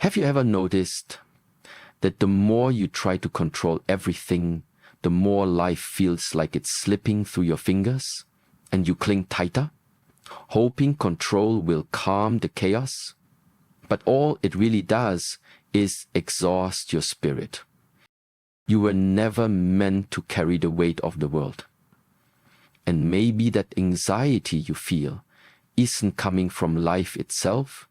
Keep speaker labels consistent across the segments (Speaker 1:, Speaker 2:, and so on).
Speaker 1: Have you ever noticed that the more you try to control everything, the more life feels like it's slipping through your fingers and you cling tighter, hoping control will calm the chaos? But all it really does is exhaust your spirit. You were never meant to carry the weight of the world. And maybe that anxiety you feel isn't coming from life itself,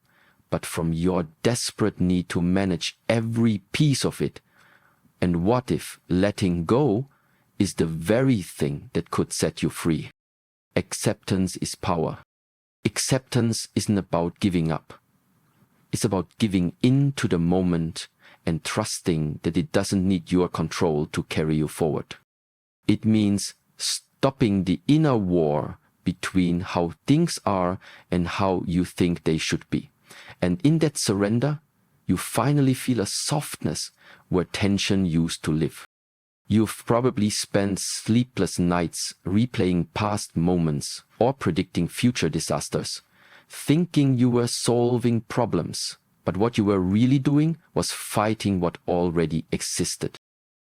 Speaker 1: but from your desperate need to manage every piece of it. And what if letting go is the very thing that could set you free? Acceptance is power. Acceptance isn't about giving up. It's about giving in to the moment and trusting that it doesn't need your control to carry you forward. It means stopping the inner war between how things are and how you think they should be. And in that surrender, you finally feel a softness where tension used to live. You've probably spent sleepless nights replaying past moments or predicting future disasters, thinking you were solving problems, but what you were really doing was fighting what already existed.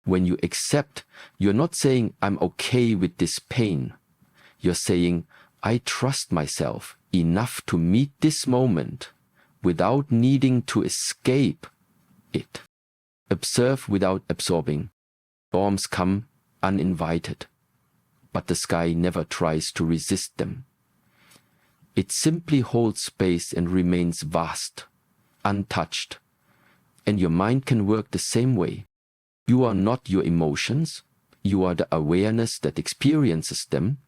Speaker 1: When you accept, you're not saying, "I'm okay with this pain." You're saying, "I trust myself enough to meet this moment without needing to escape it." Observe without absorbing. Storms come uninvited, but the sky never tries to resist them. It simply holds space and remains vast, untouched. And your mind can work the same way. You are not your emotions, you are the awareness that experiences them.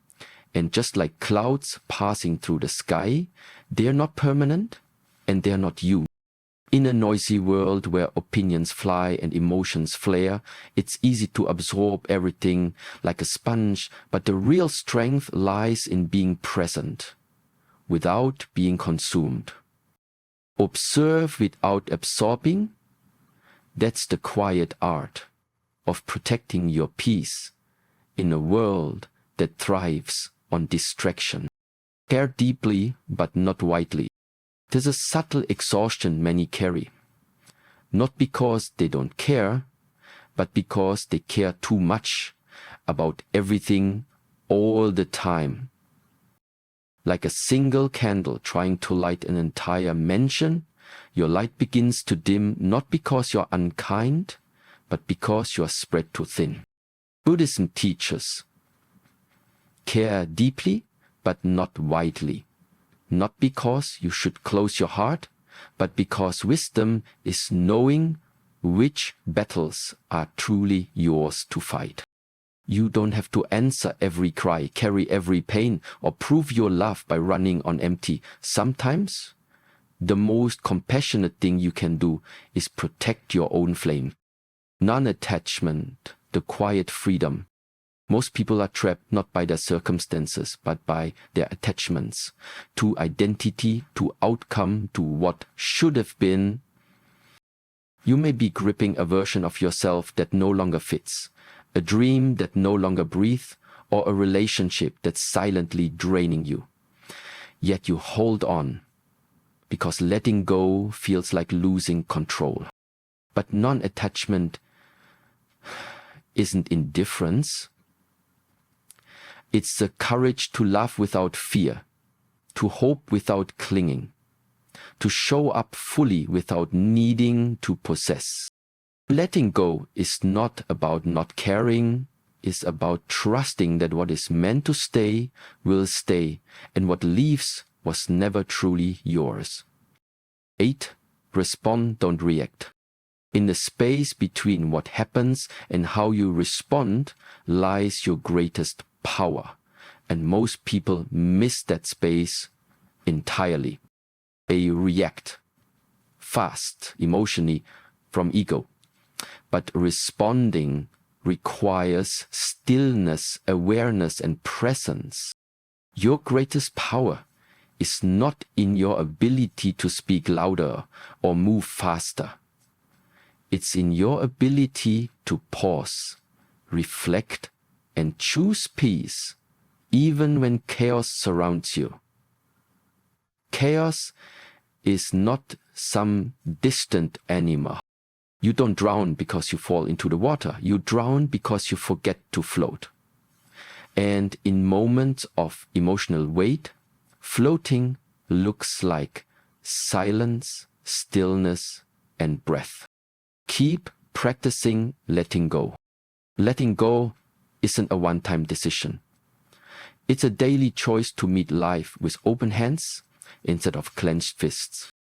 Speaker 1: And just like clouds passing through the sky, they are not permanent and they are not you. In a noisy world where opinions fly and emotions flare, it's easy to absorb everything like a sponge, but the real strength lies in being present without being consumed. Observe without absorbing. That's the quiet art of protecting your peace in a world that thrives on distraction. Care deeply, but not widely. There's a subtle exhaustion many carry, not because they don't care, but because they care too much about everything all the time. Like a single candle trying to light an entire mansion, your light begins to dim not because you're unkind, but because you're spread too thin. Buddhism teaches, care deeply, but not widely. Not because you should close your heart, but because wisdom is knowing which battles are truly yours to fight. You don't have to answer every cry, carry every pain, or prove your love by running on empty. Sometimes, the most compassionate thing you can do is protect your own flame. Non-attachment, the quiet freedom. Most people are trapped not by their circumstances, but by their attachments to identity, to outcome, to what should have been. You may be gripping a version of yourself that no longer fits, a dream that no longer breathes, or a relationship that's silently draining you. Yet you hold on, because letting go feels like losing control. But non-attachment isn't indifference. It's the courage to love without fear, to hope without clinging, to show up fully without needing to possess. Letting go is not about not caring, it's about trusting that what is meant to stay will stay, and what leaves was never truly yours. 8. Respond, don't react. In the space between what happens and how you respond lies your greatest power, and most people miss that space entirely. They react fast, emotionally, from ego. But responding requires stillness, awareness, and presence. Your greatest power is not in your ability to speak louder or move faster. It's in your ability to pause, reflect, and choose peace, even when chaos surrounds you. Chaos is not some distant animal. You don't drown because you fall into the water. You drown because you forget to float. And in moments of emotional weight, floating looks like silence, stillness, and breath. Keep practicing letting go. Letting go isn't a one-time decision. It's a daily choice to meet life with open hands instead of clenched fists.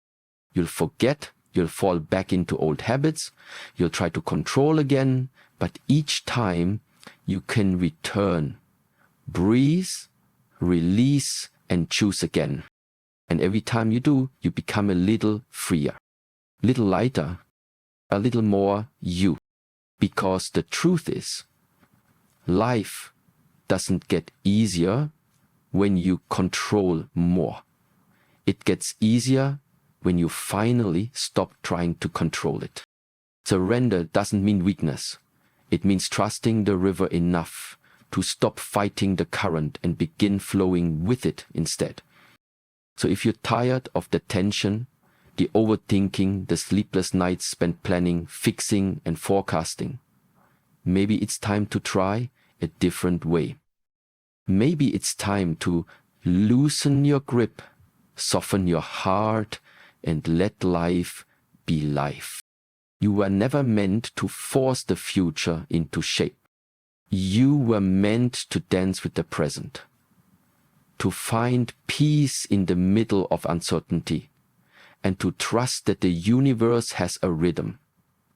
Speaker 1: You'll forget, you'll fall back into old habits, you'll try to control again, but each time you can return, breathe, release, and choose again. And every time you do, you become a little freer, a little lighter, a little more you. Because the truth is, life doesn't get easier when you control more. It gets easier when you finally stop trying to control it. Surrender doesn't mean weakness. It means trusting the river enough to stop fighting the current and begin flowing with it instead. So if you're tired of the tension, the overthinking, the sleepless nights spent planning, fixing, and forecasting, maybe it's time to try a different way. Maybe it's time to loosen your grip, soften your heart, and let life be life. You were never meant to force the future into shape. You were meant to dance with the present, to find peace in the middle of uncertainty, and to trust that the universe has a rhythm.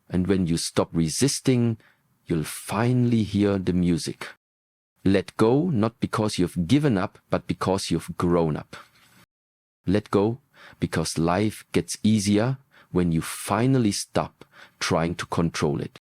Speaker 1: And when you stop resisting, you'll finally hear the music. Let go, not because you've given up, but because you've grown up. Let go because life gets easier when you finally stop trying to control it.